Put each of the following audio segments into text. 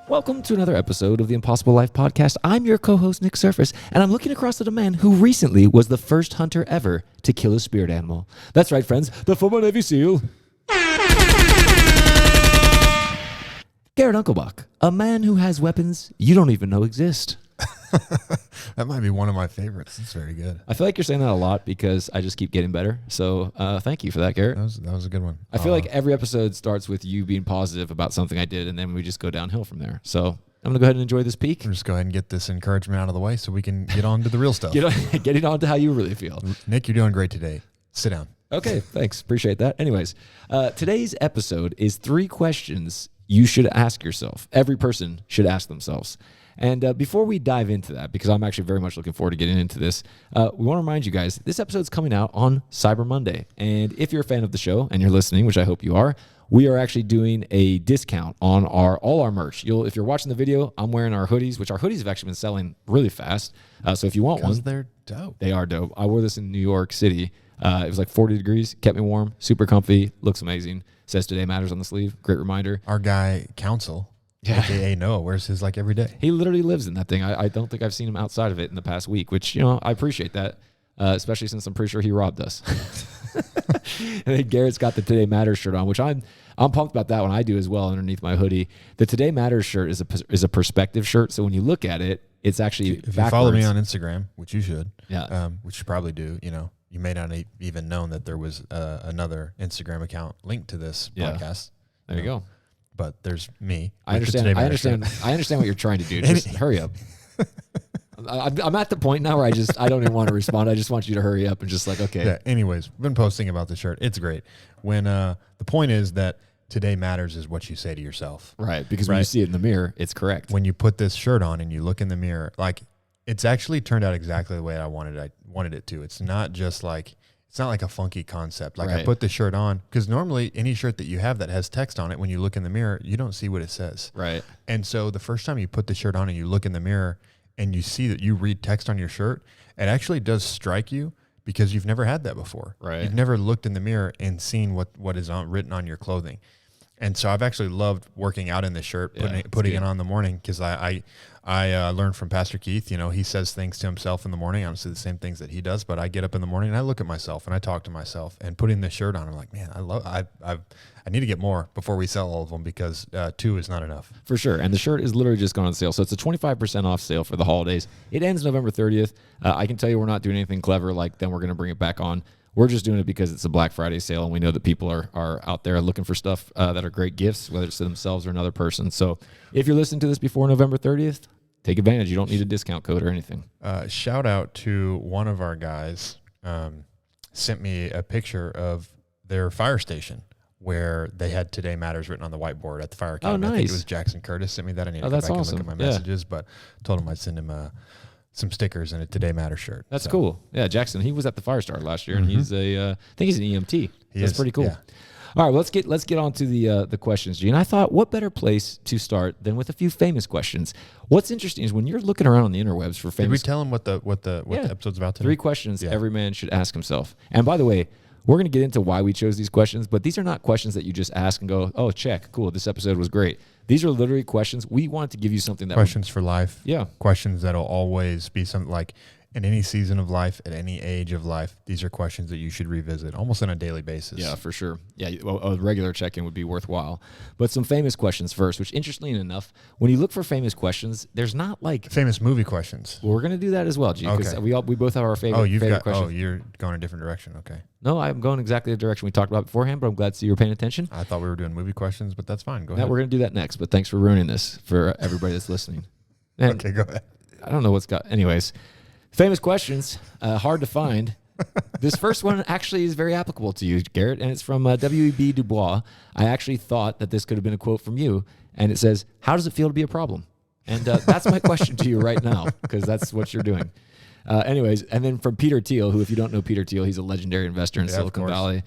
Welcome to another episode of the Impossible Life Podcast. I'm your co-host, Nick Surface, and I'm looking across at a man who recently was the first hunter ever to kill a spirit animal. That's right, friends, the former Navy SEAL, Garrett Unkelbach, a man who has weapons you don't even know exist. That might be one of my favorites. It's very good. I feel like you're saying that a lot because I just keep getting better. So thank you for that, Garrett. That was a good one. I feel like every episode starts with you being positive about something I did, and then we just go downhill from there. So I'm going to go ahead and enjoy this peak. Just go ahead and get this encouragement out of the way so we can get on to the real stuff. Getting on to how you really feel. Nick, you're doing great today. Sit down. Okay, thanks. Appreciate that. Anyways, today's episode is 3 questions you should ask yourself. Every person should ask themselves. And before we dive into that, because I'm actually very much looking forward to getting into this, we want to remind you guys, this episode's coming out on Cyber Monday. And if you're a fan of the show and you're listening, which I hope you are, we are actually doing a discount on all our merch. If you're watching the video, I'm wearing our hoodies, which our hoodies have actually been selling really fast. So if you want one, they're dope. They are dope. I wore this in New York City. It was like 40 degrees, kept me warm, super comfy, looks amazing. Says Today Matters on the sleeve. Great reminder. Our guy, Council, aka Noah, wears his like every day. He literally lives in that thing. I don't think I've seen him outside of it in the past week, which, I appreciate that, especially since I'm pretty sure he robbed us. And then Garrett's got the Today Matters shirt on, which I'm pumped about that one. I do as well underneath my hoodie. The Today Matters shirt is a perspective shirt, so when you look at it, it's actually If you follow me on Instagram, which you should, which you probably do, you may not even known that there was another Instagram account linked to this podcast. There you go. But there's me. I understand what you're trying to do. Just hurry up. I'm at the point now where I don't even want to respond. I just want you to hurry up and just like, okay. Yeah. Anyways, been posting about the shirt. It's great. When the point is that today matters is what you say to yourself. Right. Because when you see it in the mirror, it's correct. When you put this shirt on and you look in the mirror, like it's actually turned out exactly the way I wanted it to. It's not just like, it's not like a funky concept. Like I put the shirt on because normally any shirt that you have that has text on it, when you look in the mirror, you don't see what it says. Right. And so the first time you put the shirt on and you look in the mirror and you see that you read text on your shirt, it actually does strike you because you've never had that before. Right. You've never looked in the mirror and seen what is written on your clothing. And so I've actually loved working out in this shirt, putting it on in the morning because I learned from Pastor Keith. He says things to himself in the morning. I don't say the same things that he does, but I get up in the morning and I look at myself and I talk to myself. And putting this shirt on, I'm like, man, I need to get more before we sell all of them because 2 is not enough. For sure. And the shirt is literally just gone on sale. So it's a 25% off sale for the holidays. It ends November 30th. I can tell you we're not doing anything clever like then we're going to bring it back on. We're just doing it because it's a Black Friday sale, and we know that people are out there looking for stuff that are great gifts, whether it's to themselves or another person. So if you're listening to this before November 30th, take advantage. You don't need a discount code or anything. Shout out to one of our guys sent me a picture of their fire station where they had Today Matters written on the whiteboard at the fire academy. Oh, nice. I think it was Jackson Curtis sent me that. I need to go back and look at my messages, but told him I'd send him some stickers and a Today Matter shirt. That's cool. Yeah, Jackson, he was at the Firestar last year, and he's I think he's an EMT. That's pretty cool. Yeah. All right, well, let's get on to the questions, Gene. I thought, what better place to start than with a few famous questions? What's interesting is when you're looking around on the interwebs for famous. Did we tell him what the episode's about today? 3 questions every man should ask himself. And by the way, we're going to get into why we chose these questions, but these are not questions that you just ask and go, oh, check, cool, this episode was great. These are literally questions. We wanted to give you something that questions for life. Yeah. Questions that'll always be something like in any season of life, at any age of life, these are questions that you should revisit almost on a daily basis. Yeah, for sure. Yeah, a regular check-in would be worthwhile. But some famous questions first, which interestingly enough, when you look for famous questions, there's not like famous movie questions. Well, we're going to do that as well, G, because we both have our favorite questions. Oh, you're going a different direction. Okay. No, I'm going exactly the direction we talked about beforehand, but I'm glad to see you're paying attention. I thought we were doing movie questions, but that's fine. Go ahead. We're going to do that next, but thanks for ruining this for everybody that's listening. And okay, go ahead. I don't know what's got... Anyways, famous questions, hard to find. This first one actually is very applicable to you, Garrett, and it's from W.E.B. Du Bois. I actually thought that this could have been a quote from you, and it says, how does it feel to be a problem? And that's my question to you right now, because that's what you're doing. Anyways, and then from Peter Thiel, who, if you don't know Peter Thiel, he's a legendary investor in Silicon Valley.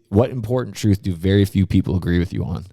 What important truth do very few people agree with you on?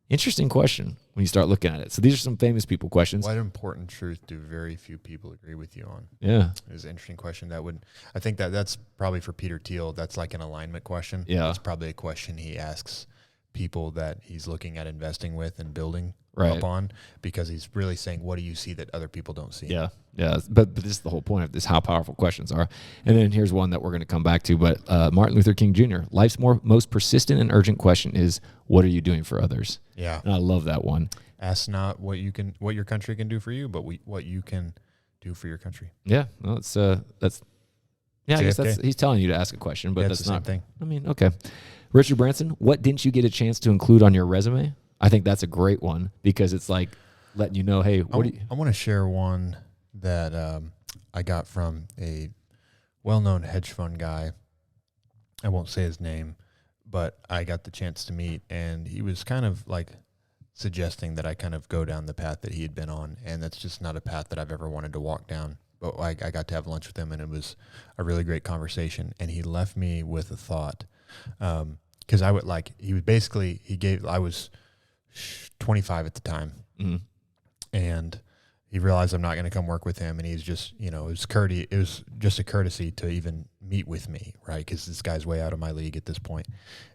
Interesting question when you start looking at it. So these are some famous people questions. What important truth do very few people agree with you on? Yeah. It's an interesting question. I think that's probably for Peter Thiel. That's like an alignment question. Yeah. It's probably a question he asks people that he's looking at investing with and building right. up on, because he's really saying, what do you see that other people don't see? Yeah. Yeah. But this is the whole point of this, how powerful questions are. And then here's one that we're going to come back to, but Martin Luther King Jr., life's most persistent and urgent question is, what are you doing for others? Yeah. And I love that one. Ask not what your country can do for you, but what you can do for your country. Yeah. Well, I guess he's telling you to ask a question, but that's the not same thing. I mean, okay. Richard Branson, what didn't you get a chance to include on your resume? I think that's a great one because it's like letting you know, hey, I want to share one that I got from a well-known hedge fund guy. I won't say his name, but I got the chance to meet, and he was kind of like suggesting that I kind of go down the path that he had been on, and that's just not a path that I've ever wanted to walk down. But I got to have lunch with him, and it was a really great conversation. And he left me with a thought, because I was 25 at the time, and he realized I'm not going to come work with him, and he's just, it was just a courtesy to even meet with me, right? Because this guy's way out of my league at this point.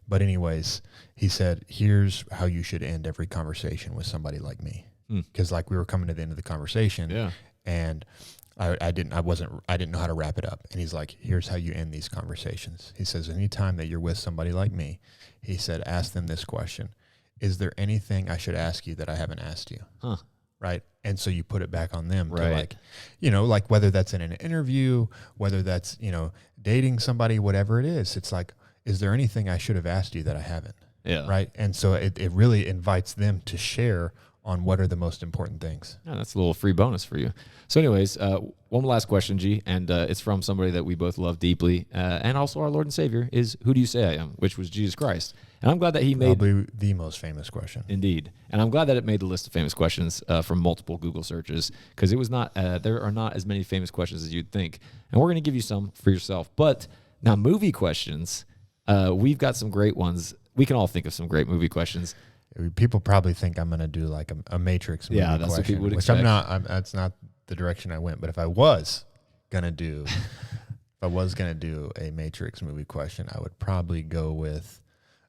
But anyways, he said, "Here's how you should end every conversation with somebody like me," because like we were coming to the end of the conversation, and I didn't know how to wrap it up. And he's like, "Here's how you end these conversations." He says, "Anytime that you're with somebody like me," he said, "ask them this question: is there anything I should ask you that I haven't asked you?" Huh. Right. And so you put it back on them right. to like whether that's in an interview, whether that's, dating somebody, whatever it is, it's like, is there anything I should have asked you that I haven't? Yeah. Right. And so it really invites them to share on what are the most important things. Yeah, that's a little free bonus for you. So anyways, one last question, G, and it's from somebody that we both love deeply, and also our Lord and Savior, is who do you say I am? Which was Jesus Christ. And I'm glad that he made... Probably the most famous question. Indeed. And I'm glad that it made the list of famous questions from multiple Google searches, because it was not, there are not as many famous questions as you'd think. And we're going to give you some for yourself. But now movie questions, we've got some great ones. We can all think of some great movie questions. People probably think I'm going to do like a Matrix movie question. That's what people would which expect. I'm not. That's not the direction I went. But if I was going to do a Matrix movie question, I would probably go with,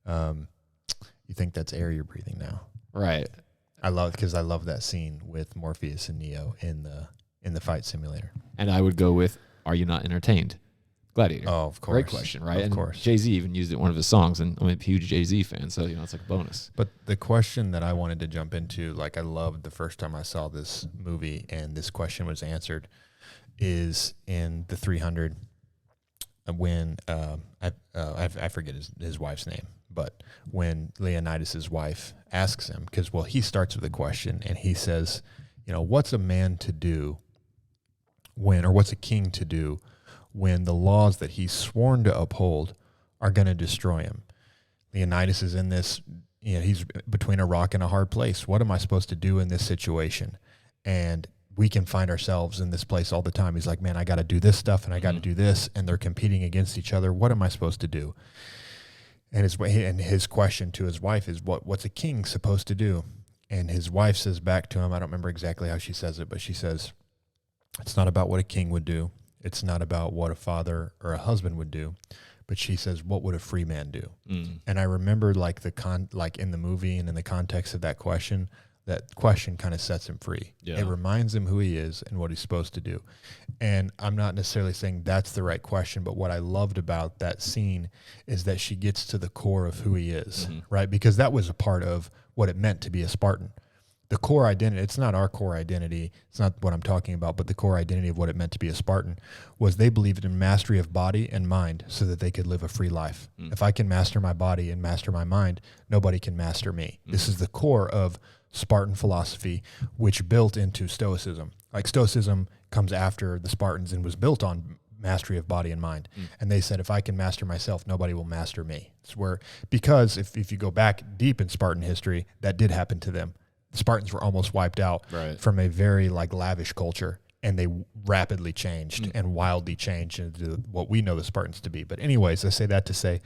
you think that's air you're breathing now? Right. I love that scene with Morpheus and Neo in the fight simulator. And I would go with, are you not entertained? Gladiator. Oh, of course. Great question, right? Of course. Jay-Z even used it in one of his songs, and I'm a huge Jay-Z fan, so it's like a bonus. But the question that I wanted to jump into, like I loved the first time I saw this movie, and this question was answered, is in the 300 when I forget his wife's name, but when Leonidas's wife asks him, because he starts with a question, and he says, what's a man to do or what's a king to do when the laws that he's sworn to uphold are going to destroy him? Leonidas is in this, he's between a rock and a hard place. What am I supposed to do in this situation? And we can find ourselves in this place all the time. He's like, man, I got to do this stuff and I got to do this, and they're competing against each other. What am I supposed to do? And his question to his wife is, what's a king supposed to do? And his wife says back to him, I don't remember exactly how she says it, but she says, it's not about what a king would do. It's not about what a father or a husband would do, but she says, what would a free man do? And I remember like in the movie and in the context of that question kind of sets him free. Yeah. It reminds him who he is and what he's supposed to do. And I'm not necessarily saying that's the right question, but what I loved about that scene is that she gets to the core of who he is, right? Because that was a part of what it meant to be a Spartan. The core identity, it's not our core identity, it's not what I'm talking about, but the core identity of what it meant to be a Spartan was they believed in mastery of body and mind so that they could live a free life. If I can master my body and master my mind, nobody can master me. This is the core of Spartan philosophy, which built into Stoicism. Like Stoicism comes after the Spartans and was built on mastery of body and mind. And they said, if I can master myself, nobody will master me. Because if you go back deep in Spartan history, that did happen to them. The Spartans were almost wiped out from a very lavish culture, and they rapidly changed and wildly changed into what we know the Spartans to be. But anyways, I say that to say,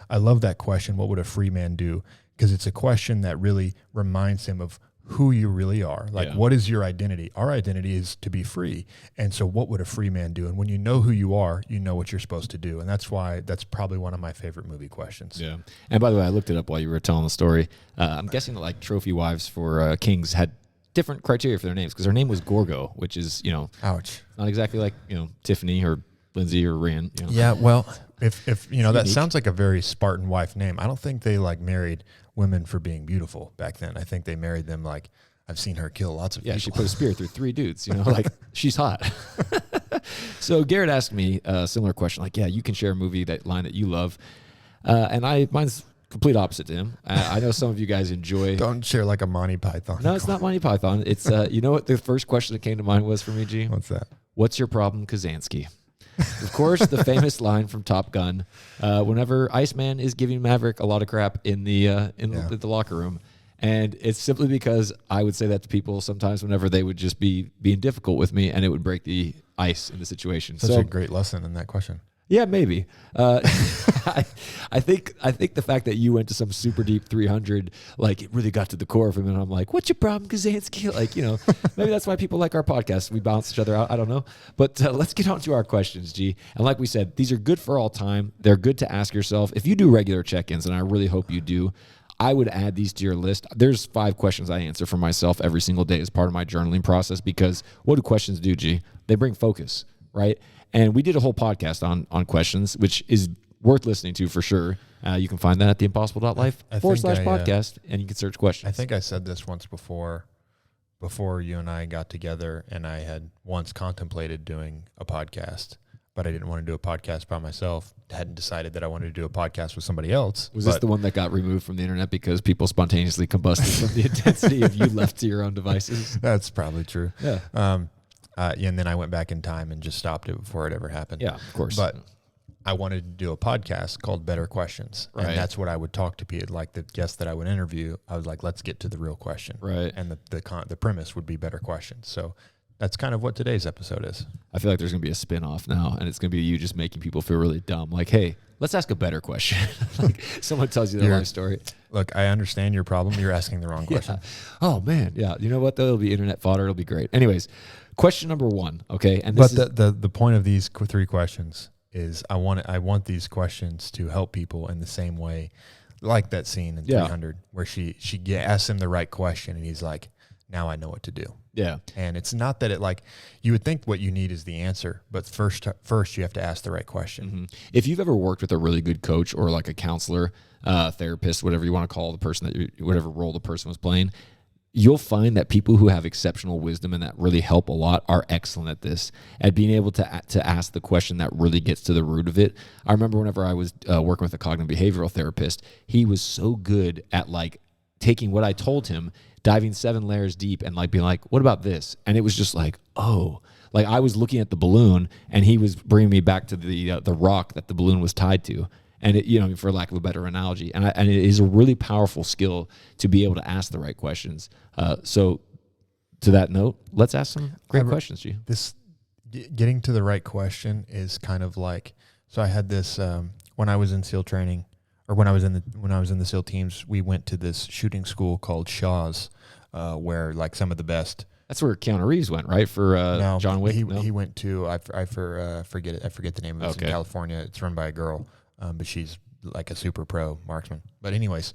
I love that question, what would a free man do? Because it's a question that really reminds him of who you really are. Like, Yeah. what is your identity? Our identity is to be free. And so what would a free man do? And when you know who you are, you know what you're supposed to do. And that's why that's probably one of my favorite movie questions. Yeah. And by the way, I looked it up while you were telling the story. I'm guessing that like trophy wives for kings had different criteria for their names because her name was Gorgo, which is, Ouch. not exactly like, Tiffany or Lindsay or Rand. Yeah, well, if that unique. sounds like a very Spartan wife name. I don't think they like married women for being beautiful back then. I think they married them like I've seen her kill lots of people. Yeah, she put a spear through 3 dudes, like she's hot. So Garrett asked me a similar question, like, yeah, you can share a movie line that you love. And mine's complete opposite to him. I know some of you guys enjoy. Don't share like a Monty Python. No, it's not Monty Python. It's, you know what the first question that came to mind was for me, G? What's that? What's your problem, Kazansky? Of course, the famous line from Top Gun, whenever Iceman is giving Maverick a lot of crap in the locker room. And it's simply because I would say that to people sometimes whenever they would just be being difficult with me and it would break the ice in the situation. Such a great lesson in that question. Yeah, maybe. I think the fact that you went to some super deep 300, like it really got to the core of him, and I'm like, "What's your problem, Kazansky?" Like, maybe that's why people like our podcast. We balance each other out. I don't know, but let's get on to our questions, G. And like we said, these are good for all time. They're good to ask yourself if you do regular check-ins, and I really hope you do. I would add these to your list. There's 5 questions I answer for myself every single day as part of my journaling process because what do questions do, G? They bring focus, right? And we did a whole podcast on questions, which is worth listening to for sure. You can find that at theimpossible.life/podcast, and you can search questions. I think I said this once before you and I got together, and I had once contemplated doing a podcast, but I didn't want to do a podcast by myself. Hadn't decided that I wanted to do a podcast with somebody else. Was this the one that got removed from the internet because people spontaneously combusted from the intensity of you left to your own devices? That's probably true. Yeah. And then I went back in time and just stopped it before it ever happened. Yeah, of course. But I wanted to do a podcast called Better Questions. Right. And that's what I would talk to people, like the guests that I would interview. I was like, let's get to the real question. Right. And the premise would be better questions. So that's kind of what today's episode is. I feel like there's going to be a spin-off now, and it's going to be you just making people feel really dumb. Like, hey, let's ask a better question. Like someone tells you their life story. Look, I understand your problem. You're asking the wrong question. Oh, man. Yeah. You know what, though? It'll be internet fodder. It'll be great. Anyways, question number 1, okay? And but the point of these 3 questions is I want these questions to help people in the same way, like that scene in 300 where she asks him the right question, and he's like, now I know what to do. Yeah. And it's not that you would think what you need is the answer, but first you have to ask the right question. Mm-hmm. If you've ever worked with a really good coach or like a counselor, therapist, whatever you want to call the person whatever role the person was playing, you'll find that people who have exceptional wisdom and that really help a lot are excellent at this, at being able to ask the question that really gets to the root of it. I remember whenever I was working with a cognitive behavioral therapist, he was so good at like taking what I told him, diving 7 layers deep and like being like, what about this? And it was just like, oh, like I was looking at the balloon and he was bringing me back to the rock that the balloon was tied to. And it, for lack of a better analogy, and it is a really powerful skill to be able to ask the right questions. So to that note, let's ask some great questions, G. This getting to the right question is kind of like, so I had this, when I was in SEAL training, or when I was in the SEAL teams, we went to this shooting school called Shaw's, where like some of the best. That's where Keanu Reeves went, right? For John Wick. He went to I forget the name of it. It's in California. It's run by a girl, but she's like a super pro marksman. But anyways,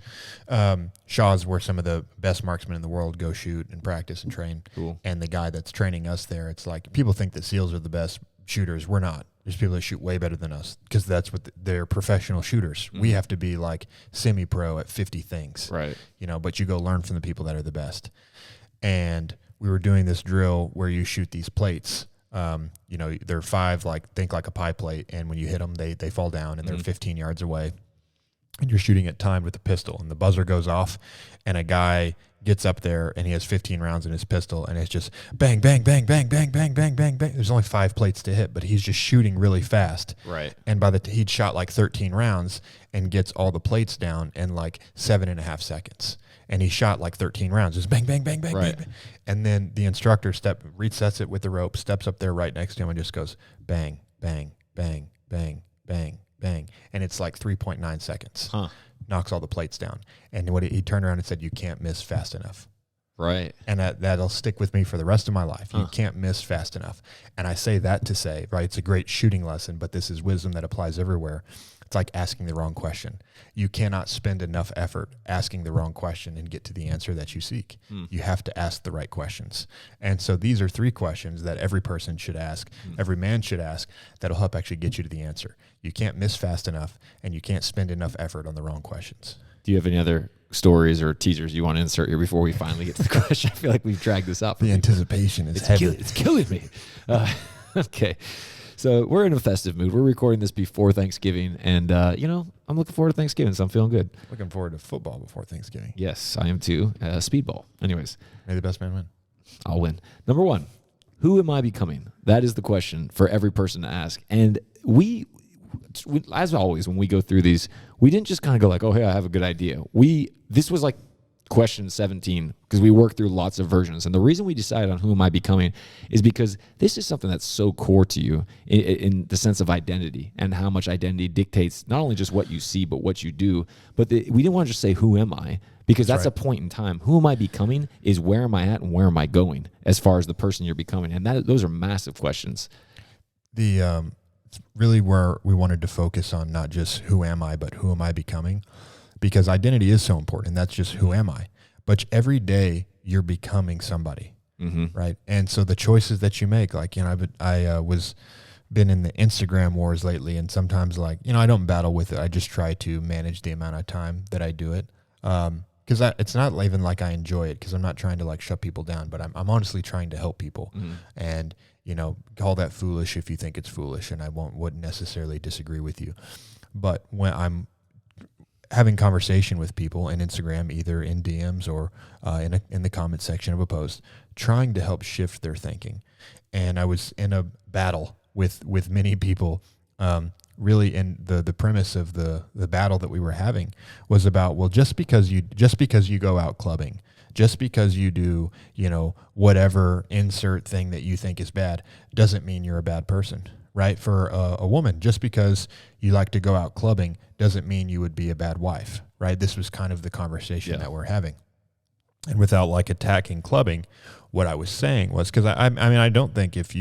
Shaw's where some of the best marksmen in the world go shoot and practice and train. Cool. And the guy that's training us there, it's like people think that SEALs are the best shooters. We're not. There's people that shoot way better than us because that's what they're professional shooters. Mm-hmm. We have to be like semi-pro at 50 things. Right. But you go learn from the people that are the best. And we were doing this drill where you shoot these plates. They're 5, think like a pie plate. And when you hit them, they fall down and they're 15 yards away. And you're shooting it timed with a pistol. And the buzzer goes off and a guy gets up there and he has 15 rounds in his pistol and it's just bang, bang, bang, bang, bang, bang, bang, bang, bang. There's only 5 plates to hit, but he's just shooting really fast. Right. And he'd shot like 13 rounds and gets all the plates down in like 7.5 seconds. And he shot like 13 rounds, just bang, bang, bang, bang, right. bang. And then the instructor resets it with the rope, steps up there right next to him and just goes bang, bang, bang, bang, bang, bang. And it's like 3.9 seconds. Huh. Knocks all the plates down. And he turned around and said, you can't miss fast enough. Right. And that'll stick with me for the rest of my life. You can't miss fast enough. And I say that to say, right, it's a great shooting lesson, but this is wisdom that applies everywhere. It's like asking the wrong question. You cannot spend enough effort asking the wrong question and get to the answer that you seek. You have to ask the right questions. And so these are 3 questions that every person should ask, every man should ask, that'll help actually get you to the answer. You can't miss fast enough, and you can't spend enough effort on the wrong questions. Do you have any other stories or teasers you want to insert here before we finally get to the question? I feel like we've dragged this out. The anticipation is heavy. It's killing me. Okay. So we're in a festive mood. We're recording this before Thanksgiving, and I'm looking forward to Thanksgiving, so I'm feeling good. Looking forward to football before Thanksgiving. Yes, I am too. Speedball. Anyways. May the best man win. I'll win. Number 1, who am I becoming? That is the question for every person to ask. And we, as always, when we go through these, we didn't just kind of go like, oh, hey, I have a good idea. This was like question 17 because we worked through lots of versions. And the reason we decided on who am I becoming is because this is something that's so core to you in the sense of identity and how much identity dictates not only just what you see, but what you do. But we didn't want to just say, who am I? Because that's right. A point in time. Who am I becoming is where am I at and where am I going as far as the person you're becoming. And those are massive questions. It's really where we wanted to focus on not just who am I, but who am I becoming? Because identity is so important. And that's just who am I? But every day you're becoming somebody, right? And so the choices that you make, like, I was been in the Instagram wars lately, and sometimes I don't battle with it. I just try to manage the amount of time that I do it. Because it's not even like I enjoy it, because I'm not trying to shut people down, but I'm honestly trying to help people. And, call that foolish if you think it's foolish, and I wouldn't necessarily disagree with you. But when I'm having conversation with people in Instagram, either in DMs or in the comment section of a post, trying to help shift their thinking. And I was in a battle with many people, really, in the premise of the battle that we were having was about, well, just because you go out clubbing, just because you do, whatever insert thing that you think is bad, doesn't mean you're a bad person, right? For a woman, just because you like to go out clubbing doesn't mean you would be a bad wife, right? This was kind of the conversation that we're having. And without attacking clubbing, what I was saying was, because I don't think if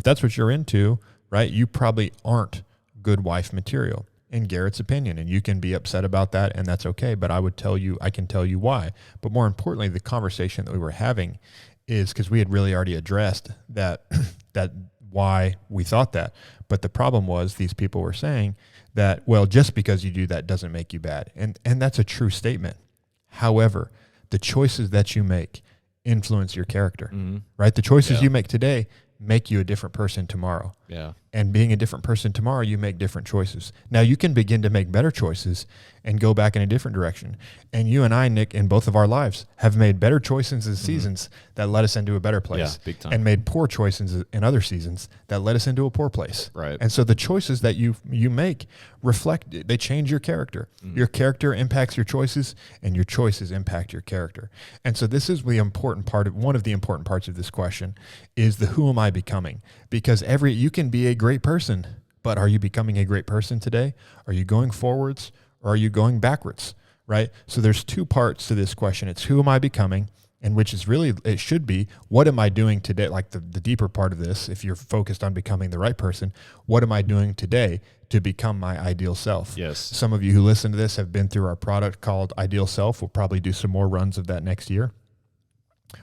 that's what you're into, right, you probably aren't good wife material in Garrett's opinion, and you can be upset about that, and that's okay. But I can tell you why. But more importantly, the conversation that we were having is because we had really already addressed that why we thought that. But the problem was these people were saying that, well, just because you do that doesn't make you bad, and that's a true statement. However, the choices that you make influence your character, right? The choices you make today make you a different person tomorrow. Yeah. And being a different person tomorrow, you make different choices. Now you can begin to make better choices and go back in a different direction. And you and I, Nick, in both of our lives have made better choices in seasons that led us into a better place. Yeah, big time. And made poor choices in other seasons that led us into a poor place. Right. And so the choices that you make they change your character. Your character impacts your choices, and your choices impact your character. And so this is one of the important parts of this question is the who am I becoming? Because you can be a great person, but are you becoming a great person today? Are you going forwards or are you going backwards, right? So there's 2 parts to this question. It's who am I becoming, and which is really, it should be, what am I doing today? Like the deeper part of this, if you're focused on becoming the right person, what am I doing today to become my ideal self? Yes. Some of you who listen to this have been through our product called Ideal Self. We'll probably do some more runs of that next year.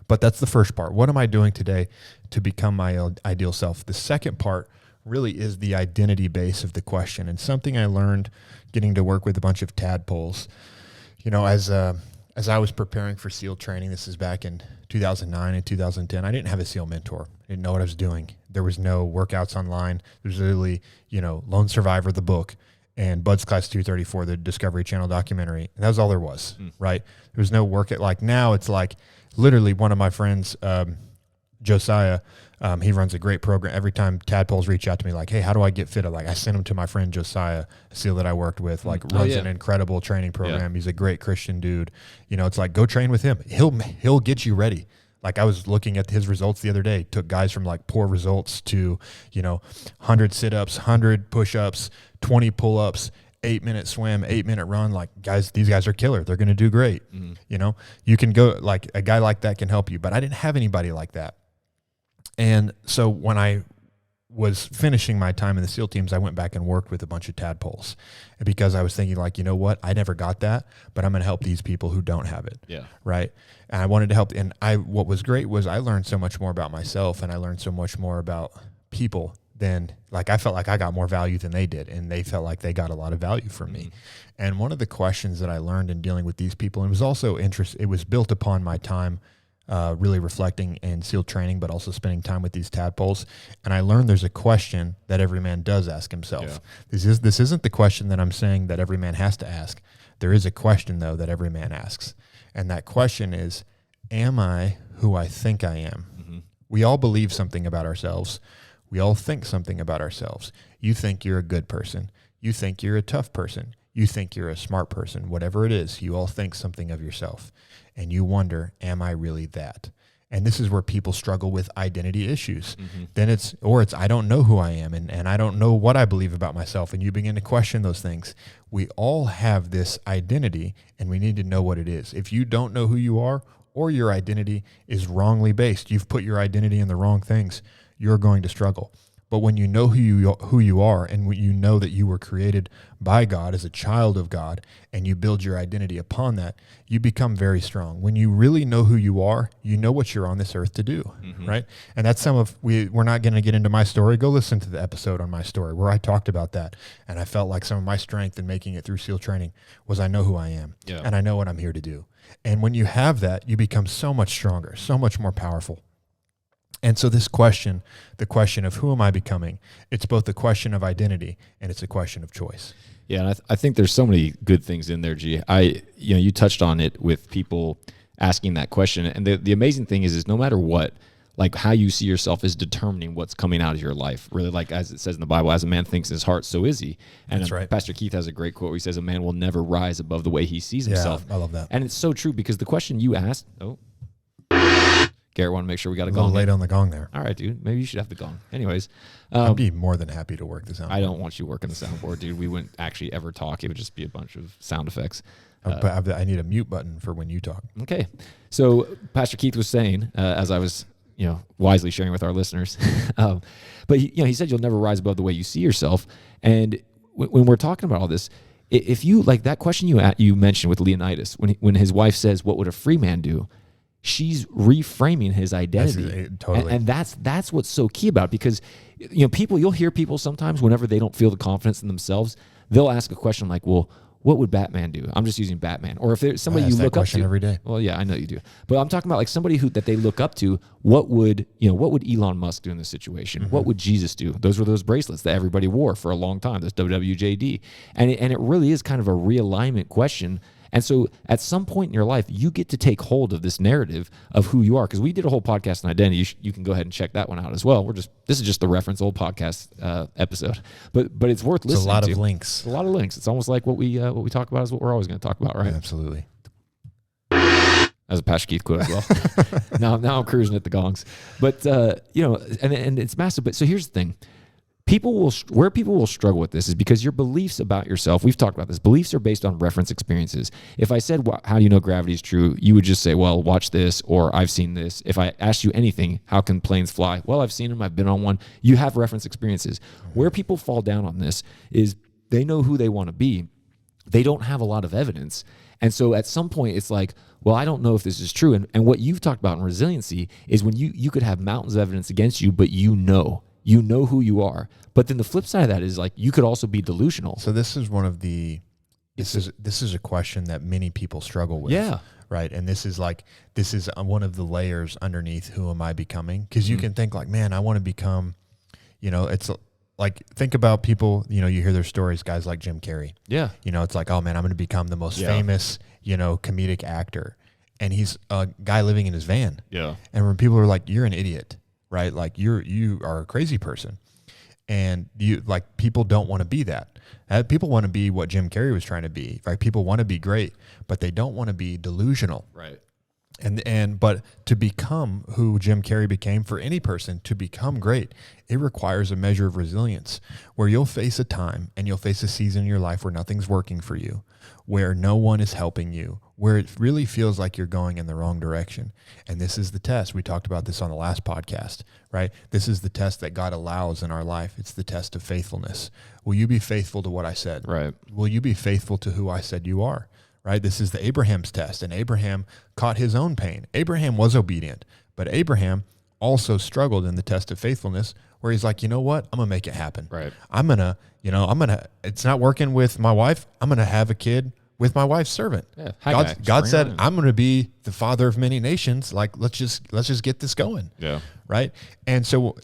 But that's the first part. What am I doing today to become my ideal self? The second part really is the identity base of the question, and something I learned getting to work with a bunch of tadpoles. As I was preparing for SEAL training, this is back in 2009 and 2010, I didn't have a SEAL mentor. I didn't know what I was doing. There was no workouts online. There was literally, Lone Survivor, the book, and Bud's Class 234, the Discovery Channel documentary. And that was all there was, right? There was no workout. Now it's literally one of my friends, Josiah, he runs a great program. Every time tadpoles reach out to me hey, how do I get fit? I send them to my friend Josiah, a SEAL that I worked with, runs an incredible training program. He's a great Christian dude. It's go train with him. He'll get you ready. I was looking at his results the other day, took guys from poor results to, 100 sit-ups, 100 push-ups, 20 pull-ups, 8-minute swim, 8-minute run, like these guys are killer. They're going to do great. You know, you can go, like a guy like that can help you, but I didn't have anybody like that. And so when I was finishing my time in the SEAL teams, I went back and worked with a bunch of tadpoles, because I was thinking, like, you know what, I never got that, but I'm going to help these people who don't have it. Yeah. Right. And I wanted to help. And what was great was I learned so much more about myself, and I learned so much more about people than, like, I felt like I got more value than they did, and they felt like they got a lot of value from me. And one of the questions that I learned in dealing with these people, and it was also it was built upon my time really reflecting in SEAL training, but also spending time with these tadpoles. And I learned there's a question that every man does ask himself. Yeah. This isn't the question that I'm saying that every man has to ask. There is a question, though, that every man asks. And that question is, am I who I think I am? We all believe something about ourselves. We all think something about ourselves. You think you're a good person. You think you're a tough person. You think you're a smart person. Whatever it is, you all think something of yourself. And you wonder, am I really that? And this is where people struggle with identity issues. Then it's I don't know who I am, and I don't know what I believe about myself. And you begin to question those things. We all have this identity, and we need to know what it is. If you don't know who you are, or your identity is wrongly based, you've put your identity in the wrong things, you're going to struggle. But when you know who you are, and when you know that you were created by God as a child of God, and you build your identity upon that, you become very strong. When you really know who you are, you know what you're on this earth to do, right? And that's we're not going to get into my story. Go listen to the episode on my story where I talked about that. And I felt like some of my strength in making it through SEAL training was I know who I am, and I know what I'm here to do. And when you have that, you become so much stronger, so much more powerful. And so this question, the question of who am I becoming, it's both a question of identity and it's a question of choice. Yeah, and I think there's so many good things in there, G. You touched on it with people asking that question. And the amazing thing is no matter what, like how you see yourself is determining what's coming out of your life. Really, like as it says in the Bible, as a man thinks in his heart, so is he. And that's right. Pastor Keith has a great quote where he says, a man will never rise above the way he sees himself. I love that. And it's so true, because the question you asked, Garrett, want to make sure we got a little gong. Late on the gong there. All right, dude. Maybe you should have the gong. Anyways. I'd be more than happy to work the soundboard. I don't want you working the soundboard, dude. We wouldn't actually ever talk. It would just be a bunch of sound effects. But I need a mute button for when you talk. Okay. So Pastor Keith was saying, as I was, wisely sharing with our listeners, but he said you'll never rise above the way you see yourself. And when we're talking about all this, if you like that question you mentioned with Leonidas, when his wife says, "What would a free man do?" She's reframing his identity. Totally. And that's what's so key about it, because you'll hear people sometimes whenever they don't feel the confidence in themselves, they'll ask a question like, well, what would Batman do? I'm just using Batman. Or if there's somebody you look up to every day. Well, yeah, I know you do. But I'm talking about like somebody that they look up to. What would Elon Musk do in this situation? What would Jesus do? Those were those bracelets that everybody wore for a long time, this WWJD. And it really is kind of a realignment question. And so at some point in your life, you get to take hold of this narrative of who you are. Because we did a whole podcast on identity. You can go ahead and check that one out as well. This is just the reference old podcast episode. But it's worth listening to. It's a lot of links. It's a lot of links. It's almost like what we talk about is what we're always going to talk about, right? Yeah, absolutely. As a Pastor Keith quote as well. now I'm cruising at the gongs. But, and it's massive. But so here's the thing. People will struggle with this is because your beliefs about yourself, we've talked about this, beliefs are based on reference experiences. If I said, how do you know gravity is true? You would just say, well, watch this, or I've seen this. If I asked you anything, how can planes fly? Well, I've seen them. I've been on one. You have reference experiences. Where people fall down on this is they know who they want to be. They don't have a lot of evidence. And so at some point it's like, well, I don't know if this is true. And what you've talked about in resiliency is when you could have mountains of evidence against you, but you know who you are. But then the flip side of that is like you could also be delusional. So this is this is a question that many people struggle with. Yeah. Right. And this is one of the layers underneath who am I becoming? Because you can think like, man, I want to become, it's like, think about people, you hear their stories, guys like Jim Carrey. Yeah. It's like, oh man, I'm going to become the most famous, comedic actor. And he's a guy living in his van. Yeah. And when people are like, you're an idiot, right? Like you are a crazy person. And people don't want to be that. People want to be what Jim Carrey was trying to be. Like people want to be great, but they don't want to be delusional. Right. But to become who Jim Carrey became, for any person to become great, it requires a measure of resilience, where you'll face a time and you'll face a season in your life where nothing's working for you, where no one is helping you, where it really feels like you're going in the wrong direction. And this is the test. We talked about this on the last podcast, right? This is the test that God allows in our life. It's the test of faithfulness. Will you be faithful to what I said? Right. Will you be faithful to who I said you are? Right? This is the Abraham's test, and Abraham caught his own pain. Abraham was obedient, but Abraham also struggled in the test of faithfulness, where he's like, you know what? I'm going to make it happen. Right. It's not working with my wife. I'm going to have a kid with my wife's servant. Yeah. God said, I'm going to be the father of many nations. Like, let's just get this going. Yeah. Right. And so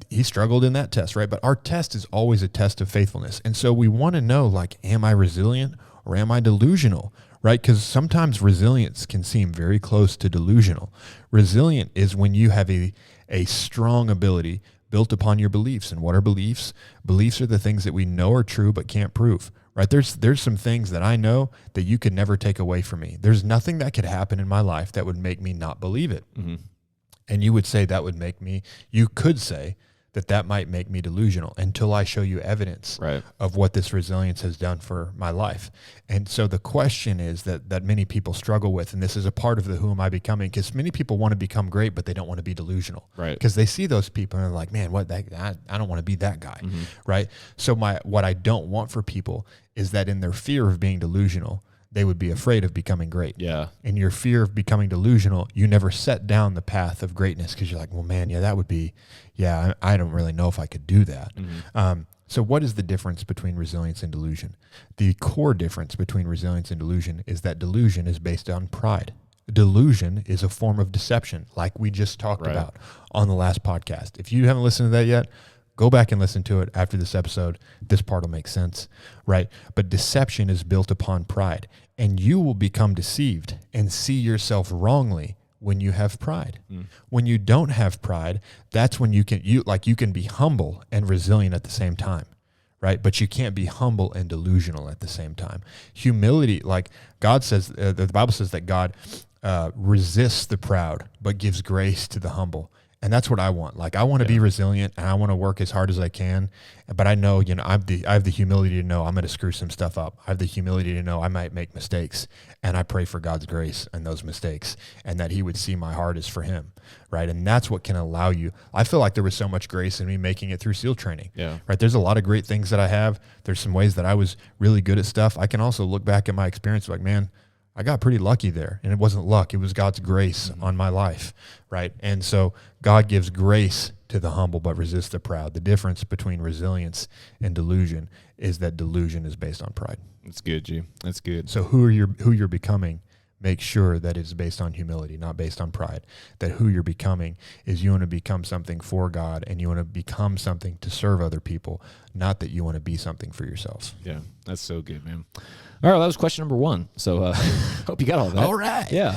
he struggled in that test, right? But our test is always a test of faithfulness. And so we want to know, like, am I resilient or am I delusional? Right? Because sometimes resilience can seem very close to delusional. Resilient is when you have a strong ability built upon your beliefs. And what are beliefs? Beliefs are the things that we know are true but can't prove. Right? There's some things that I know that you could never take away from me. There's nothing that could happen in my life that would make me not believe it. Mm-hmm. And you would say you could say that might make me delusional until I show you evidence of what this resilience has done for my life. And so the question is that many people struggle with, and this is a part of the who am I becoming, because many people want to become great, but they don't want to be delusional. Right. Because they see those people and they're like, man, I don't want to be that guy. Mm-hmm. Right. So what I don't want for people is that in their fear of being delusional, they would be afraid of becoming great. Yeah. In your fear of becoming delusional, you never set down the path of greatness, because you're like, well, man, that would be, I don't really know if I could do that. Mm-hmm. So what is the difference between resilience and delusion? The core difference between resilience and delusion is that delusion is based on pride. Delusion is a form of deception, like we just talked about on the last podcast. If you haven't listened to that yet, go back and listen to it after this episode. This part will make sense, right? But deception is built upon pride, and you will become deceived and see yourself wrongly when you have pride. When you don't have pride, that's when you can be humble and resilient at the same time, right? But you can't be humble and delusional at the same time. Humility, like God says, the Bible says that God resists the proud, but gives grace to the humble. And that's what I want. Like, I want to be resilient, and I want to work as hard as I can. But I know, I have the humility to know I'm going to screw some stuff up. I have the humility to know I might make mistakes. And I pray for God's grace in those mistakes, and that he would see my heart is for him. Right. And that's what can allow you. I feel like there was so much grace in me making it through SEAL training. Yeah. Right. There's a lot of great things that I have. There's some ways that I was really good at stuff. I can also look back at my experience like, man, I got pretty lucky there, and it wasn't luck. It was God's grace on my life, right? And so God gives grace to the humble, but resists the proud. The difference between resilience and delusion is that delusion is based on pride. That's good, G. That's good. So who you're becoming, make sure that it's based on humility, not based on pride. That who you're becoming is you want to become something for God, and you want to become something to serve other people, not that you want to be something for yourself. Yeah, that's so good, man. All right, that was question number 1. So hope you got all that. All right. Yeah.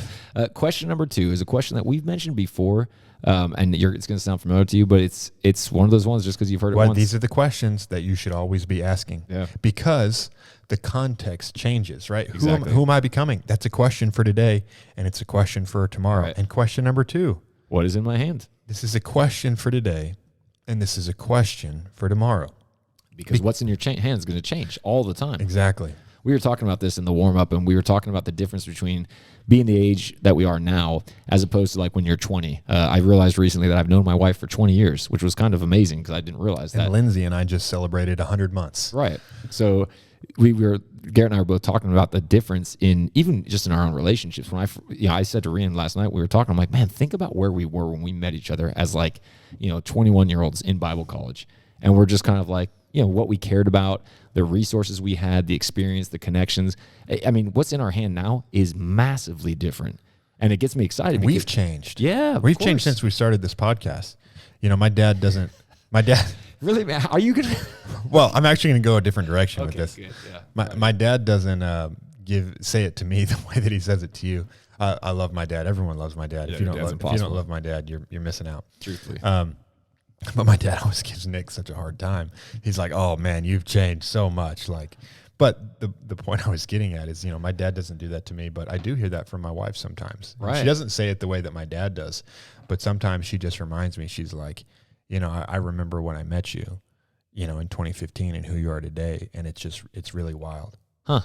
Question number 2 is a question that we've mentioned before, and it's going to sound familiar to you, but it's one of those ones just because you've heard it once. These are the questions that you should always be asking. Yeah. Because the context changes, right? Exactly. Who am I becoming? That's a question for today, and it's a question for tomorrow. Right. And question number 2. What is in my hand? This is a question for today, and this is a question for tomorrow. Because what's in your hand is going to change all the time. Exactly. We were talking about this in the warm-up, and we were talking about the difference between being the age that we are now as opposed to like when you're 20. I realized recently that I've known my wife for 20 years, which was kind of amazing because I didn't realize that. And Lindsay and I just celebrated 100 months. Right. So Garrett and I were both talking about the difference in even just in our own relationships. When I said to Rian last night, we were talking, I'm like, man, think about where we were when we met each other as 21-year-olds in Bible college. And we're just kind of like, what we cared about, the resources we had, the experience, the connections. I mean, what's in our hand now is massively different. And it gets me excited. We've changed. Yeah, we've changed since we started this podcast. My dad. Really, man? Are you going to? Well, I'm actually going to go a different direction with this. Good, yeah. My dad doesn't say it to me the way that he says it to you. I love my dad. Everyone loves my dad. Yeah, if you don't love my dad, you're missing out. Truthfully. But my dad always gives Nick such a hard time. He's like, "Oh man, you've changed so much." But the point I was getting at is, my dad doesn't do that to me, but I do hear that from my wife sometimes. Right. She doesn't say it the way that my dad does, but sometimes she just reminds me, she's like, I remember when I met you, in 2015 and who you are today. And it's really wild. Huh.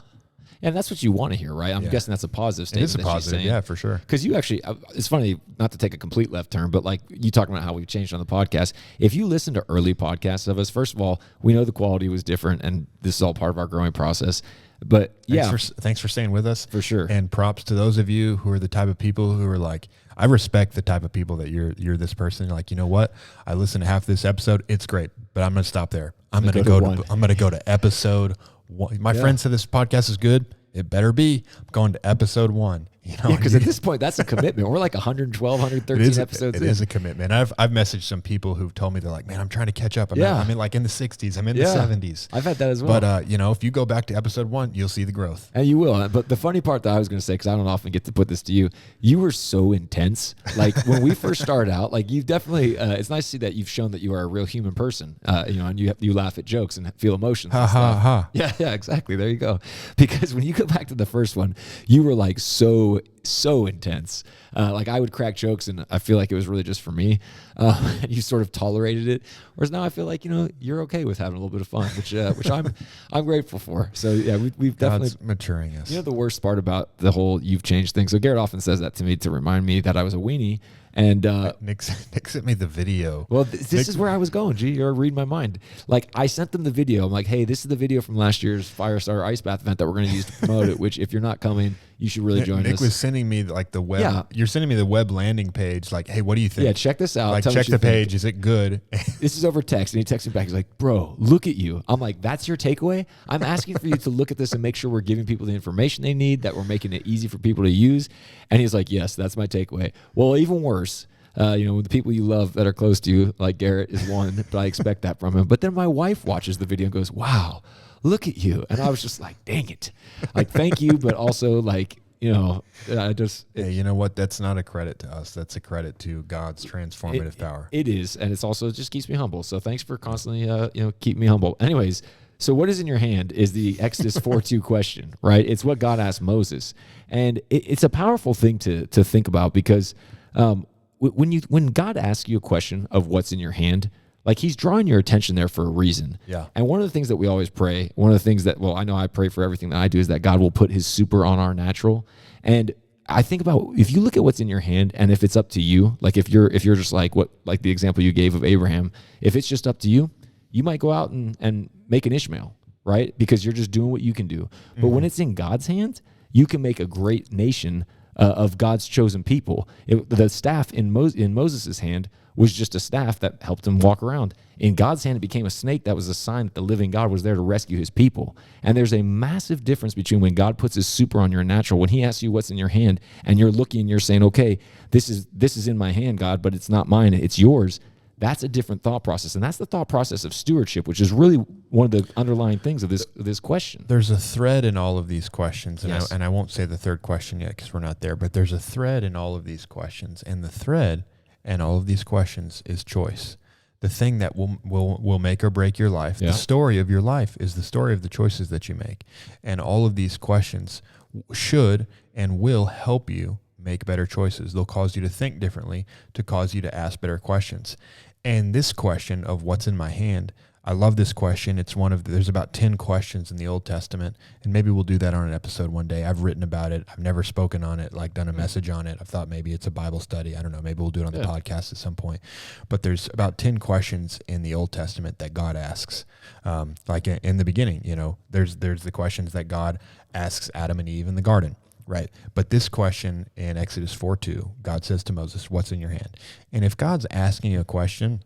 And that's what you want to hear, right? I'm guessing that's a positive statement. It is a positive, yeah, for sure. Because you actually, it's funny, not to take a complete left turn, but like you talking about how we've changed on the podcast. If you listen to early podcasts of us, first of all, we know the quality was different, and this is all part of our growing process. But thanks for staying with us. For sure. And props to those of you who are the type of people who are like, I respect the type of people that you're this person. You're like, you know what? I listened to half this episode. It's great, but I'm going to stop there. I'm going to go to episode 1. My friend said this podcast is good. It better be. I'm going to episode 1. Because at this point, that's a commitment. We're like 112, 113 episodes in. It is a commitment. I've messaged some people who've told me, they're like, man, I'm trying to catch up. I'm in like in the 60s. I'm in the 70s. I've had that as well. But, if you go back to episode 1, you'll see the growth. And you will. But the funny part that I was going to say, because I don't often get to put this to you, you were so intense. Like when we first started out, like you've definitely, it's nice to see that you've shown that you are a real human person, and you laugh at jokes and feel emotions. Ha, ha, ha. Yeah, exactly. There you go. Because when you go back to the first one, you were like so intense. Like I would crack jokes and I feel like it was really just for me. And you sort of tolerated it. Whereas now I feel like, you're okay with having a little bit of fun, which I'm grateful for. So yeah, we've definitely God's maturing us. The worst part about the whole you've changed thing. So Garrett often says that to me to remind me that I was a weenie. And Nick sent me the video. Well, this is where I was going. Gee, you're reading my mind. Like I sent them the video. I'm like, hey, this is the video from last year's Firestarter Ice Bath event that we're going to use to promote it. Which, if you're not coming, you should really join us. Nick was sending me like the web. Yeah. You're sending me the web landing page. Like, hey, what do you think? Yeah, check this out. Like, check the page. Is it good? This is over text, and he texts me back. He's like, bro, look at you. I'm like, that's your takeaway? I'm asking for you to look at this and make sure we're giving people the information they need, that we're making it easy for people to use. And he's like, yes, that's my takeaway. Well, even worse. The people you love that are close to you, like Garrett is one, but I expect that from him. But then my wife watches the video and goes, wow, look at you. And I was just like, dang it. Like, thank you. But also like, I just. Hey, you know what? That's not a credit to us. That's a credit to God's transformative power. It is. And it's also, it just keeps me humble. So thanks for constantly, keep me humble. Anyways, so what is in your hand is the Exodus 4:2 question, right? It's what God asked Moses. And it's a powerful thing to think about because, when God asks you a question of what's in your hand, like he's drawing your attention there for a reason. Yeah. And one of the things that we always pray, one of the things that, I know I pray for everything that I do, is that God will put his super on our natural. And I think about, if you look at what's in your hand and if it's up to you, like if you're just like the example you gave of Abraham, if it's just up to you, you might go out and make an Ishmael, right? Because you're just doing what you can do. But when it's in God's hands, you can make a great nation of God's chosen people. The staff in Moses' hand was just a staff that helped him walk around. In God's hand, it became a snake that was a sign that the living God was there to rescue his people. And there's a massive difference between when God puts his super on your natural, when he asks you what's in your hand, and you're looking and you're saying, okay, this is in my hand, God, but it's not mine, it's yours. That's a different thought process. And that's the thought process of stewardship, which is really one of the underlying things of this question. There's a thread in all of these questions. And I won't say the third question yet because we're not there, but there's a thread in all of these questions. And the thread in all of these questions is choice. The thing that will make or break your life. Yeah. The story of your life is the story of the choices that you make. And all of these questions should and will help you make better choices. They'll cause you to think differently, to cause you to ask better questions. And this question of what's in my hand, I love this question. It's there's about 10 questions in the Old Testament, and maybe we'll do that on an episode one day. I've written about it. I've never spoken on it, like done a message on it. I've thought maybe it's a Bible study. I don't know. Maybe we'll do it on the podcast at some point. But there's about 10 questions in the Old Testament that God asks. Like in the beginning, there's the questions that God asks Adam and Eve in the garden. Right. But this question in Exodus 4:2, God says to Moses, what's in your hand? And if God's asking you a question,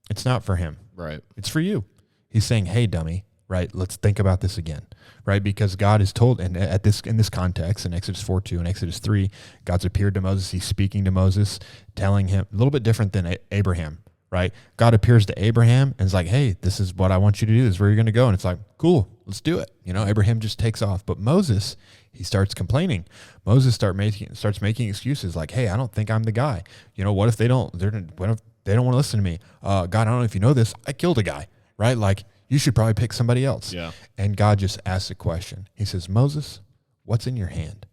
it's not for him. Right. It's for you. He's saying, hey, dummy, right? Let's think about this again. Right. Because God is told, and in this context, in Exodus 4:2 and Exodus 3, God's appeared to Moses. He's speaking to Moses, telling him a little bit different than Abraham. Right. God appears to Abraham and is like, hey, this is what I want you to do. This is where you're going to go. And it's like, cool, let's do it. Abraham just takes off. But Moses, he starts complaining. Moses starts making excuses like, hey, I don't think I'm the guy. What if they don't want to listen to me? God, I don't know if you know this. I killed a guy, right? Like, You should probably pick somebody else. Yeah. And God just asks a question. He says, Moses, what's in your hand?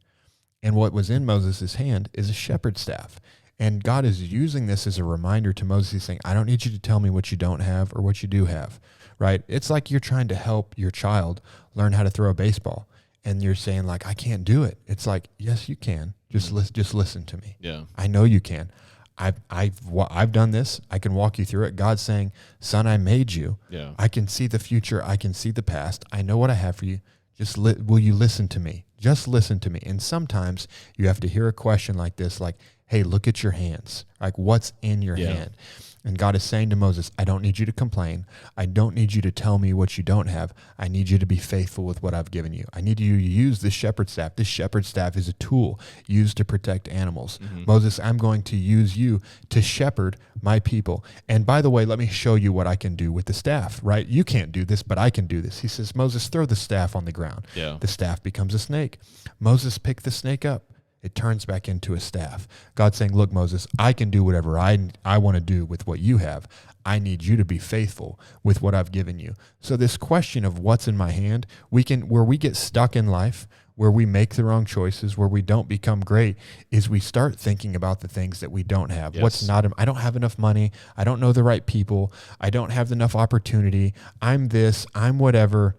And what was in Moses' hand is a shepherd's staff. And God is using this as a reminder to Moses. He's saying, I don't need you to tell me what you don't have or what you do have, right? It's like you're trying to help your child learn how to throw a baseball. And you're saying, like, I can't do it. It's like, yes, you can. Just listen to me. Yeah. I know you can. I've done this. I can walk you through it. God's saying, son, I made you. Yeah. I can see the future. I can see the past. I know what I have for you. Just will you listen to me? Just listen to me. And sometimes you have to hear a question like this, like, hey, look at your hands. Like, what's in your hand? And God is saying to Moses, I don't need you to complain. I don't need you to tell me what you don't have. I need you to be faithful with what I've given you. I need you to use this shepherd staff. This shepherd staff is a tool used to protect animals. Moses, I'm going to use you to shepherd my people. And by the way, let me show you what I can do with the staff, right? You can't do this, but I can do this. He says, Moses, throw the staff on the ground. Yeah. The staff becomes a snake. Moses picked the snake up. It turns back into a staff. God's saying, look, Moses, I can do whatever I want to do with what you have. I need you to be faithful with what I've given you. So this question of what's in my hand, where we get stuck in life, where we make the wrong choices, where we don't become great, is we start thinking about the things that we don't have. Yes. I don't have enough money. I don't know the right people. I don't have enough opportunity. I'm this, I'm whatever.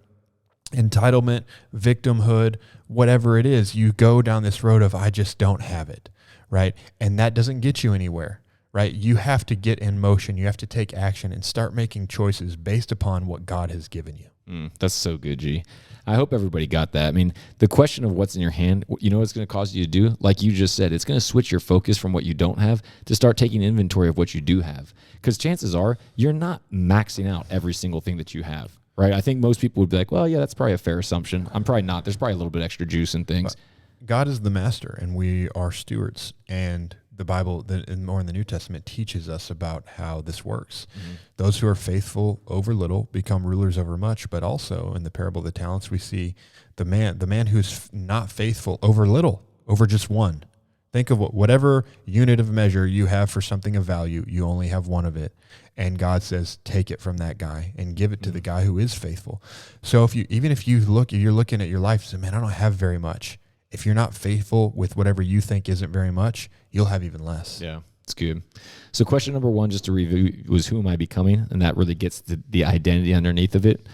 Entitlement, victimhood, whatever it is, you go down this road of, I just don't have it, right? And that doesn't get you anywhere, right? You have to get in motion. You have to take action and start making choices based upon what God has given you. That's so good, G. I hope everybody got that. I mean, the question of what's in your hand, you know what it's going to cause you to do? Like you just said, it's going to switch your focus from what you don't have to start taking inventory of what you do have. Because chances are you're not maxing out every single thing that you have. Right. I think most people would be like, well, yeah, that's probably a fair assumption. I'm probably not. There's probably a little bit extra juice in things. God is the master and we are stewards. And the Bible, more in the New Testament, teaches us about how this works. Those who are faithful over little become rulers over much. But also in the parable of the talents, we see the man who's not faithful over little, over just one. Think of whatever unit of measure you have for something of value, you only have one of it. And God says, take it from that guy and give it to the guy who is faithful. So if you're looking at your life and say, man, I don't have very much. If you're not faithful with whatever you think isn't very much, you'll have even less. Yeah, it's good. So question number one, just to review, was who am I becoming? And that really gets to the identity underneath of it.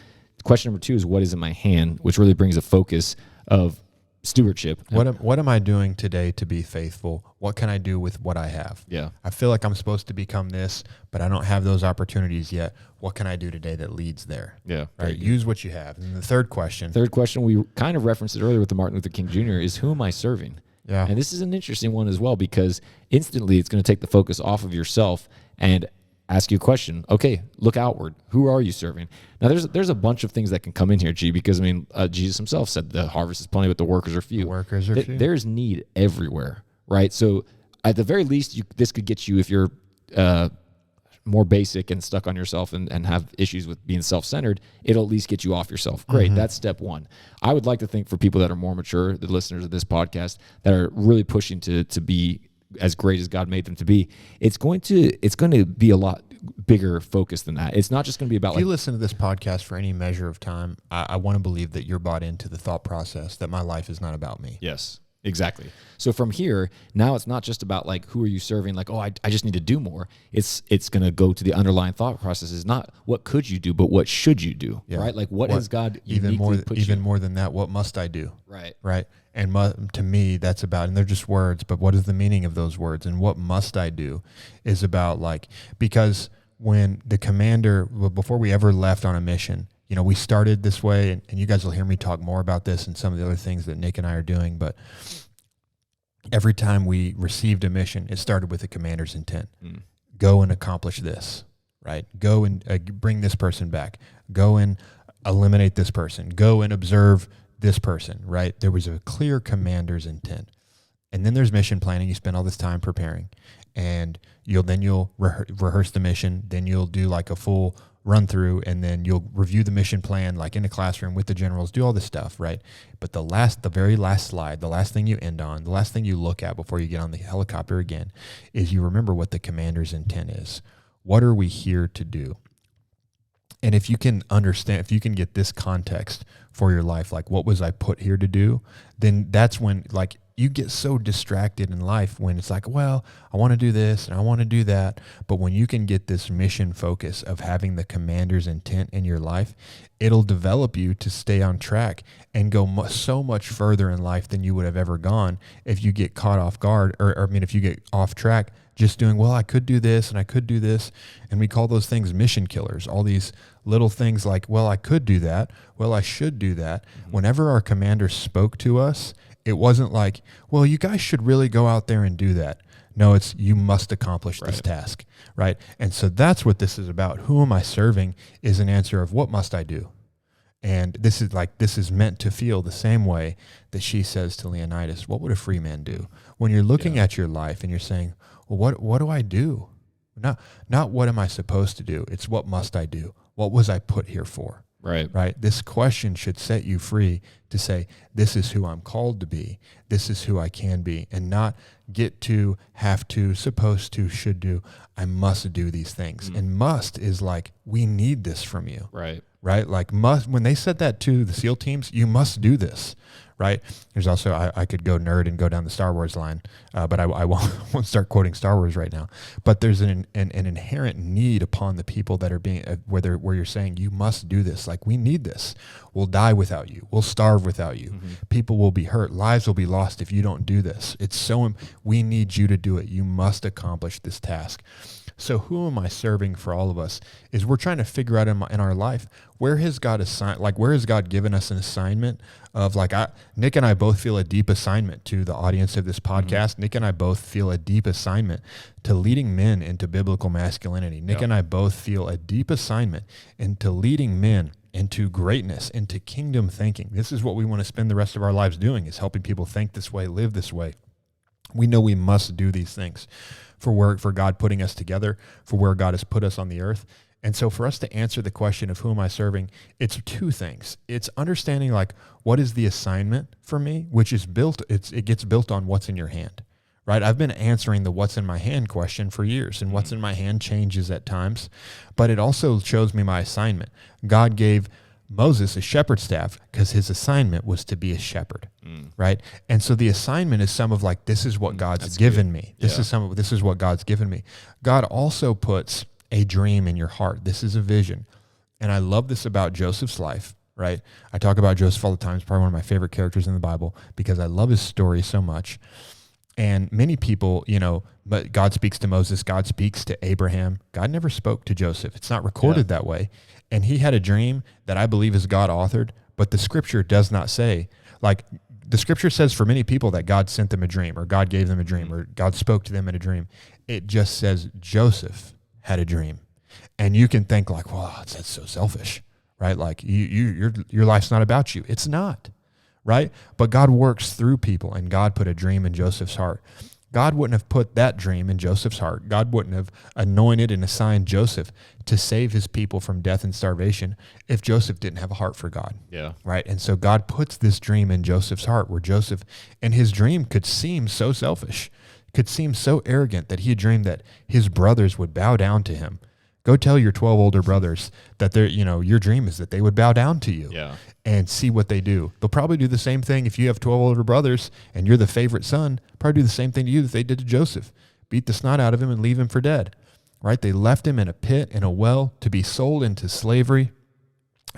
Question number two is what is in my hand, which really brings a focus of stewardship. What am I doing today to be faithful? What can I do with what I have? Yeah. I feel like I'm supposed to become this, but I don't have those opportunities yet. What can I do today that leads there? Yeah. Right. Use what you have. And the third question, we kind of referenced it earlier with the Martin Luther King Jr. is who am I serving? Yeah. And this is an interesting one as well, because instantly it's going to take the focus off of yourself and ask you a question. Okay, look outward. Who are you serving? Now, there's a bunch of things that can come in here, G, because, I mean, Jesus himself said the harvest is plenty, but the workers are few. Few. There's need everywhere, right? So at the very least, this could get you, if you're more basic and stuck on yourself and have issues with being self-centered, it'll at least get you off yourself. Great. That's step one. I would like to think for people that are more mature, the listeners of this podcast, that are really pushing to be as great as God made them to be, it's going to be a lot bigger focus than that. It's not just going to be about if you listen to this podcast for any measure of time, I want to believe that you're bought into the thought process that my life is not about me. Yes, exactly. So from here, now it's not just about like, who are you serving? Like, oh, I just need to do more. It's going to go to the underlying thought process is not what could you do, but what should you do, right? Like what has God even more than that, what must I do? Right. And to me, that's about, and they're just words, but what is the meaning of those words? And what must I do is about because when the commander, before we ever left on a mission, we started this way, and you guys will hear me talk more about this and some of the other things that Nick and I are doing, but every time we received a mission, it started with the commander's intent. Go and accomplish this, right? Go and bring this person back. Go and eliminate this person. Go and observe this person, right? There was a clear commander's intent. And then there's mission planning. You spend all this time preparing, and you'll rehearse the mission. Then you'll do like a full run through, and then you'll review the mission plan, like in a classroom with the generals, do all this stuff, right? But the very last slide, the last thing you end on, the last thing you look at before you get on the helicopter again, is you remember what the commander's intent is. What are we here to do? And if you can understand, if you can get this context for your life, like what was I put here to do, then that's when like you get so distracted in life when it's like, well, I want to do this and I want to do that. But when you can get this mission focus of having the commander's intent in your life, it'll develop you to stay on track and go so much further in life than you would have ever gone if you get caught off guard, or I mean, if you get off track just doing, well, I could do this and I could do this. And we call those things mission killers, all these little things like, well, I could do that. Well, I should do that. Mm-hmm. Whenever our commander spoke to us, it wasn't like, well, you guys should really go out there and do that. No, it's you must accomplish this task, right? And so that's what this is about. Who am I serving is an answer of what must I do? And this is meant to feel the same way that she says to Leonidas, what would a free man do? When you're looking at your life and you're saying, well, what do I do? Not what am I supposed to do? It's what must I do? What was I put here for? Right. This question should set you free to say, this is who I'm called to be. This is who I can be, and not get to, have to, supposed to, should do. I must do these things. And must is like, we need this from you. Right. Like must, when they said that to the SEAL teams, you must do this. Right. There's also, I could go nerd and go down the Star Wars line, but I won't start quoting Star Wars right now. But there's an inherent need upon the people that are being, where you're saying you must do this. Like, we need this. We'll die without you. We'll starve without you. Mm-hmm. People will be hurt. Lives will be lost if you don't do this. We need you to do it. You must accomplish this task. So who am I serving for all of us is we're trying to figure out in our life, where has God where has God given us an assignment of Nick and I both feel a deep assignment to the audience of this podcast. Mm-hmm. Nick and I both feel a deep assignment to leading men into biblical masculinity. Nick and I both feel a deep assignment into leading men into greatness, into kingdom thinking. This is what we want to spend the rest of our lives doing, is helping people think this way, live this way. We know we must do these things for God putting us together, for where God has put us on the earth. And so for us to answer the question of who am I serving, it's two things. It's understanding what is the assignment for me, which is it gets built on what's in your hand, right? I've been answering the what's in my hand question for years, and what's in my hand changes at times, but it also shows me my assignment. God gave Moses a shepherd's staff because his assignment was to be a shepherd, right? And so the assignment is some of this is what God's given me. This is what God's given me. God also puts a dream in your heart. This is a vision. And I love this about Joseph's life, right? I talk about Joseph all the time. He's probably one of my favorite characters in the Bible because I love his story so much. And many people, but God speaks to Moses, God speaks to Abraham. God never spoke to Joseph. It's not recorded that way. And he had a dream that I believe is God authored, but the scripture does not say, the scripture says for many people that God sent them a dream, or God gave them a dream, or God spoke to them in a dream. It just says Joseph had a dream. And you can think wow, that's so selfish, right? Your life's not about you. It's not. Right? But God works through people, and God put a dream in Joseph's heart. God wouldn't have put that dream in Joseph's heart. God wouldn't have anointed and assigned Joseph to save his people from death and starvation if Joseph didn't have a heart for God. Yeah. Right? And so God puts this dream in Joseph's heart, where Joseph, and his dream could seem so selfish, could seem so arrogant, that he had dreamed that his brothers would bow down to him. Go tell your 12 older brothers that your dream is that they would bow down to you and see what they do. They'll probably do the same thing if you have 12 older brothers and you're the favorite son, probably do the same thing to you that they did to Joseph. Beat the snot out of him and leave him for dead, right? They left him in a pit, in a well, to be sold into slavery,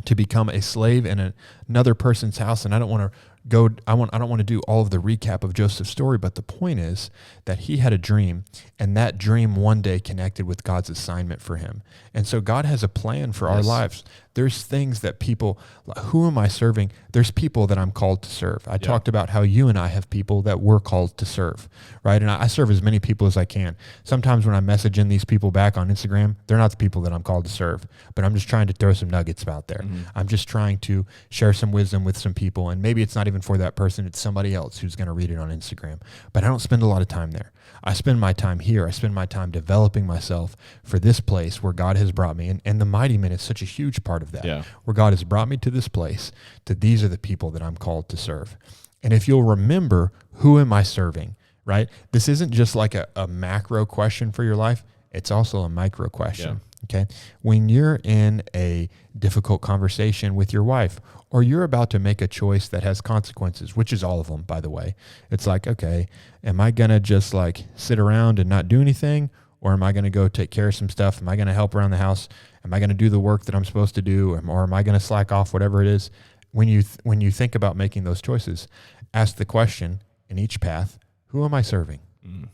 to become a slave in another person's house. And I don't want to do all of the recap of Joseph's story, but the point is that he had a dream, and that dream one day connected with God's assignment for him. And so God has a plan for our lives. There's things that people, who am I serving? There's people that I'm called to serve. I talked about how you and I have people that we're called to serve, right? And I serve as many people as I can. Sometimes when I'm messaging these people back on Instagram, they're not the people that I'm called to serve, but I'm just trying to throw some nuggets out there. Mm-hmm. I'm just trying to share some wisdom with some people, and maybe it's not even for that person, it's somebody else who's going to read it on Instagram. But I don't spend a lot of time there. I spend my time here. I spend my time developing myself for this place where God has brought me. And the Mighty Men is such a huge part of that, where God has brought me to this place, to these are the people that I'm called to serve. And if you'll remember, who am I serving, right? This isn't just like a macro question for your life. It's also a micro question. Okay. When you're in a difficult conversation with your wife, or you're about to make a choice that has consequences, which is all of them, by the way, it's like, okay, am I going to just like sit around and not do anything? Or am I going to go take care of some stuff? Am I going to help around the house? Am I going to do the work that I'm supposed to do? Or am I going to slack off, whatever it is? When you think about making those choices, ask the question in each path, who am I serving?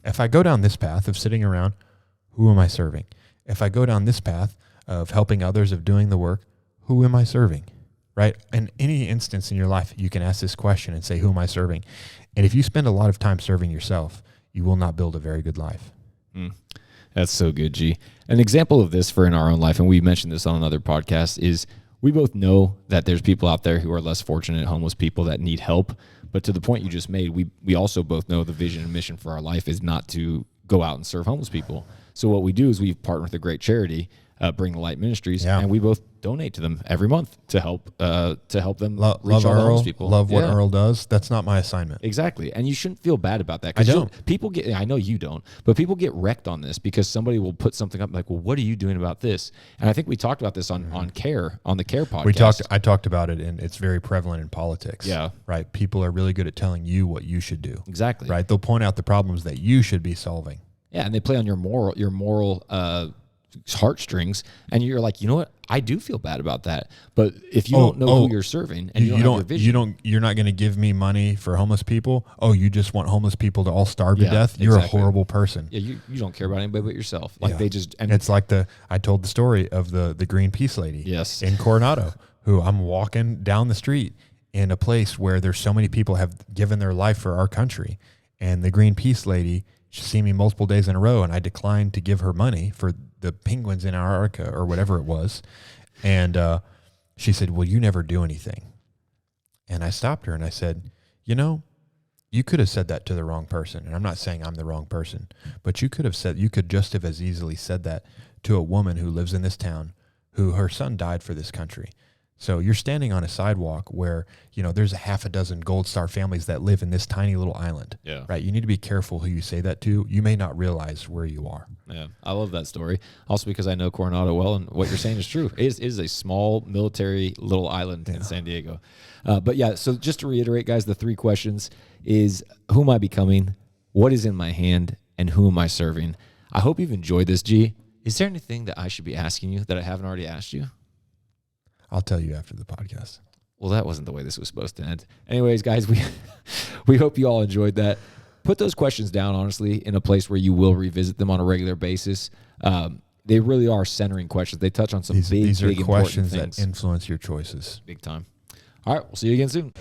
If I go down this path of sitting around, who am I serving? If I go down this path of helping others, of doing the work, who am I serving? Right? In any instance in your life, you can ask this question and say, who am I serving? And if you spend a lot of time serving yourself, you will not build a very good life. That's so good, G. An example of this for in our own life, and we mentioned this on another podcast, is we both know that there's people out there who are less fortunate, homeless people that need help. But to the point you just made, we also both know the vision and mission for our life is not to go out and serve homeless people. So what we do is we partner with a great charity, Bring the Light Ministries, and we both donate to them every month to help them reach all the homeless people. Love what Earl does. That's not my assignment. Exactly, and you shouldn't feel bad about that. I don't. People get. I know you don't, but people get wrecked on this because somebody will put something up like, "Well, what are you doing about this?" And I think we talked about this on the Care podcast. I talked about it, and it's very prevalent in politics. Yeah, right. People are really good at telling you what you should do. Exactly. Right. They'll point out the problems that you should be solving. Yeah, and they play on your moral heartstrings, and you're like, you know what? I do feel bad about that. But if you don't know who you're serving and you don't have your vision, you're not going to give me money for homeless people. Oh, you just want homeless people to all starve to death. You're a horrible person. Yeah, you don't care about anybody but yourself. Like they just, and it's like I told the story of the Greenpeace lady. Yes. In Coronado, who I'm walking down the street in a place where there's so many people have given their life for our country, and the Greenpeace lady, she's seen me multiple days in a row, and I declined to give her money for the penguins in Antarctica or whatever it was. And she said, well, you never do anything. And I stopped her and I said, you could have said that to the wrong person. And I'm not saying I'm the wrong person, but you could just have as easily said that to a woman who lives in this town, who her son died for this country. So you're standing on a sidewalk where, there's a half a dozen Gold Star families that live in this tiny little island. Yeah. Right. You need to be careful who you say that to. You may not realize where you are. Yeah. I love that story. Also because I know Coronado well, and what you're saying is true. It is a small military little island in San Diego. But yeah, so just to reiterate, guys, the 3 questions is, who am I becoming? What is in my hand? And who am I serving? I hope you've enjoyed this, G. Is there anything that I should be asking you that I haven't already asked you? I'll tell you after the podcast. Well, that wasn't the way this was supposed to end. Anyways, guys, we hope you all enjoyed that. Put those questions down, honestly, in a place where you will revisit them on a regular basis. They really are centering questions. They touch on some big, important things. These are questions that influence your choices. Big time. All right, we'll see you again soon.